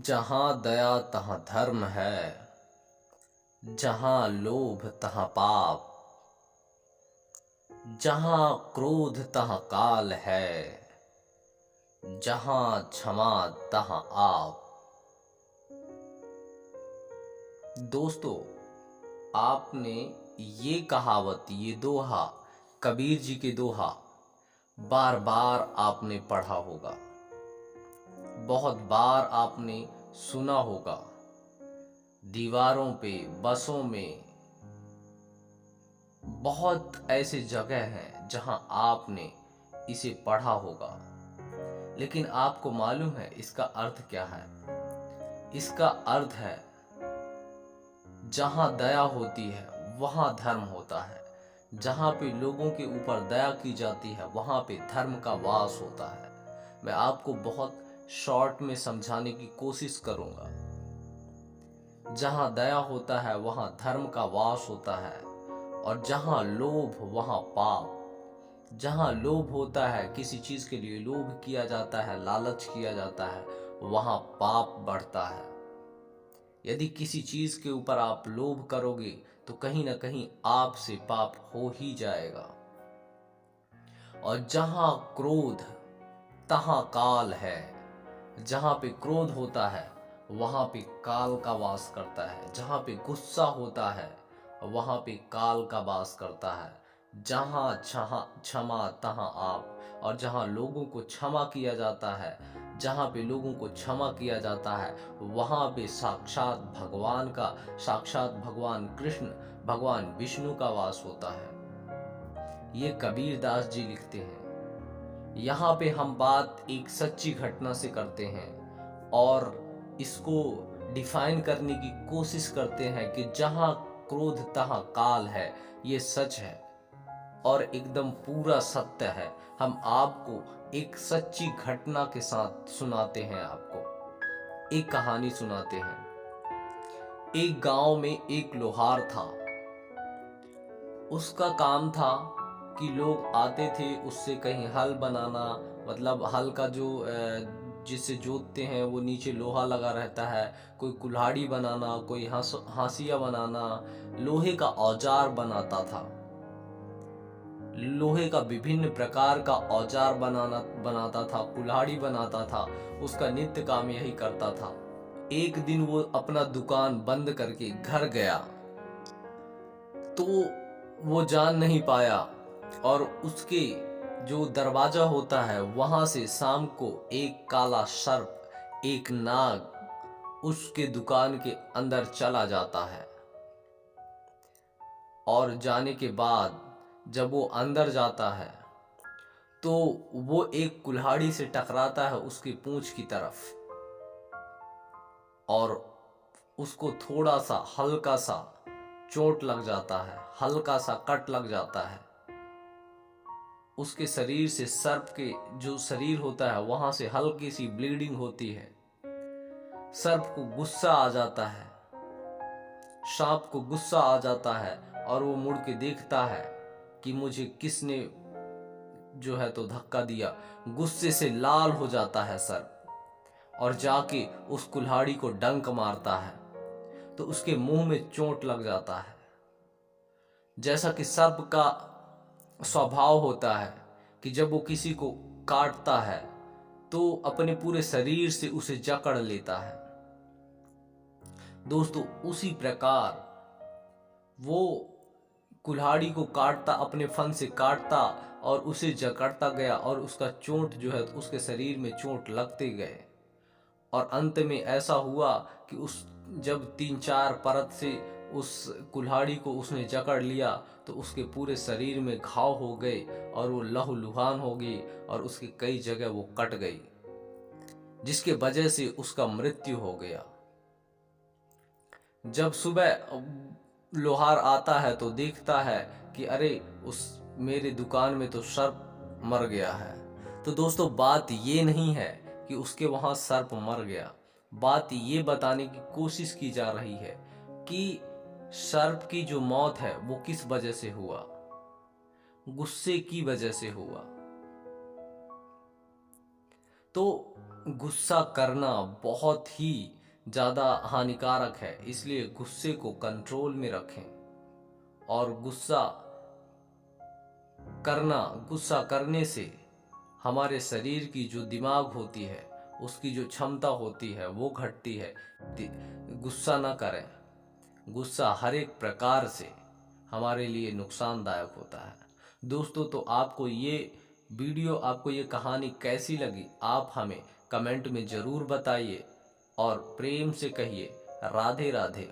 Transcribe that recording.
जहाँ दया तहाँ धर्म है, जहाँ लोभ तहाँ पाप, जहाँ क्रोध तहाँ काल है, जहाँ क्षमा तहाँ आप। दोस्तों, आपने ये कहावत, ये दोहा, कबीर जी के दोहा बार बार आपने पढ़ा होगा, बहुत बार आपने सुना होगा। दीवारों पे, बसों में, बहुत ऐसे जगह हैं जहां आपने इसे पढ़ा होगा। लेकिन आपको मालूम है इसका अर्थ क्या है? इसका अर्थ है, जहां दया होती है वहां धर्म होता है। जहां पे लोगों के ऊपर दया की जाती है वहां पे धर्म का वास होता है। मैं आपको बहुत शॉर्ट में समझाने की कोशिश करूंगा। जहां दया होता है वहां धर्म का वास होता है, और जहां लोभ वहां पाप। जहां लोभ होता है, किसी चीज के लिए लोभ किया जाता है, लालच किया जाता है, वहां पाप बढ़ता है। यदि किसी चीज के ऊपर आप लोभ करोगे तो कहीं ना कहीं आपसे पाप हो ही जाएगा। और जहां क्रोध तहां काल है। जहां पे क्रोध होता है वहां पे काल का वास करता है। जहां पे गुस्सा होता है वहां पे काल का वास करता है। जहां क्षमा तहां आप। और जहां लोगों को क्षमा किया जाता है, जहां पे लोगों को क्षमा किया जाता है, वहां पे साक्षात भगवान का, साक्षात भगवान कृष्ण, भगवान विष्णु का वास होता है। ये कबीर दास जी लिखते हैं। यहाँ पे हम बात एक सच्ची घटना से करते हैं और इसको डिफाइन करने की कोशिश करते हैं कि जहां क्रोध तहां काल है। ये सच है और एकदम पूरा सत्य है। हम आपको एक सच्ची घटना के साथ सुनाते हैं, आपको एक कहानी सुनाते हैं। एक गांव में एक लोहार था। उसका काम था कि लोग आते थे उससे कहीं हल बनाना, मतलब हल का जो जिससे जोतते हैं वो नीचे लोहा लगा रहता है। कोई कुल्हाड़ी बनाना, कोई हांसिया बनाना, लोहे का औजार बनाता था। लोहे का विभिन्न प्रकार का औजार बनाता था, कुल्हाड़ी बनाता था। उसका नित्य काम यही करता था। एक दिन वो अपना दुकान बंद करके घर गया तो वो जान नहीं पाया, और उसके जो दरवाजा होता है वहां से शाम को एक काला सर्प, एक नाग उसके दुकान के अंदर चला जाता है। और जाने के बाद जब वो अंदर जाता है तो वो एक कुल्हाड़ी से टकराता है उसकी पूंछ की तरफ, और उसको थोड़ा सा हल्का सा चोट लग जाता है, हल्का सा कट लग जाता है। उसके शरीर से, सर्प के जो शरीर होता है वहां से हल्की सी ब्लीडिंग होती है। सर्प को गुस्सा आ जाता है, सांप को गुस्सा आ जाता है, और वो मुड़ के देखता है कि मुझे किसने जो है तो धक्का दिया। गुस्से से लाल हो जाता है सर्प, और जाके उस कुल्हाड़ी को डंक मारता है तो उसके मुंह में चोट लग जाता है। जैसा कि सर्प का स्वभाव होता है कि जब वो किसी को काटता है तो अपने पूरे शरीर से उसे जकड़ लेता है। दोस्तों, उसी प्रकार वो कुल्हाड़ी को काटता, अपने फन से काटता और उसे जकड़ता गया, और उसका चोट जो है उसके शरीर में चोट लगते गए। और अंत में ऐसा हुआ कि उस जब 3-4 परत से उस कुल्हाड़ी को उसने जकड़ लिया तो उसके पूरे शरीर में घाव हो गए और वो लहूलुहान हो गई, और उसकी कई जगह वो कट गई, जिसके वजह से उसका मृत्यु हो गया। जब सुबह लोहार आता है तो देखता है कि अरे, उस मेरे दुकान में तो सर्प मर गया है। तो दोस्तों, बात ये नहीं है कि उसके वहां सर्प मर गया। बात ये बताने की कोशिश की जा रही है कि सर्प की जो मौत है वो किस वजह से हुआ, गुस्से की वजह से हुआ। तो गुस्सा करना बहुत ही ज़्यादा हानिकारक है, इसलिए गुस्से को कंट्रोल में रखें। और गुस्सा करने से हमारे शरीर की जो दिमाग होती है, उसकी जो क्षमता होती है वो घटती है। गुस्सा ना करें। गुस्सा हर एक प्रकार से हमारे लिए नुकसानदायक होता है। दोस्तों, तो आपको ये कहानी कैसी लगी, आप हमें कमेंट में ज़रूर बताइए और प्रेम से कहिए राधे राधे।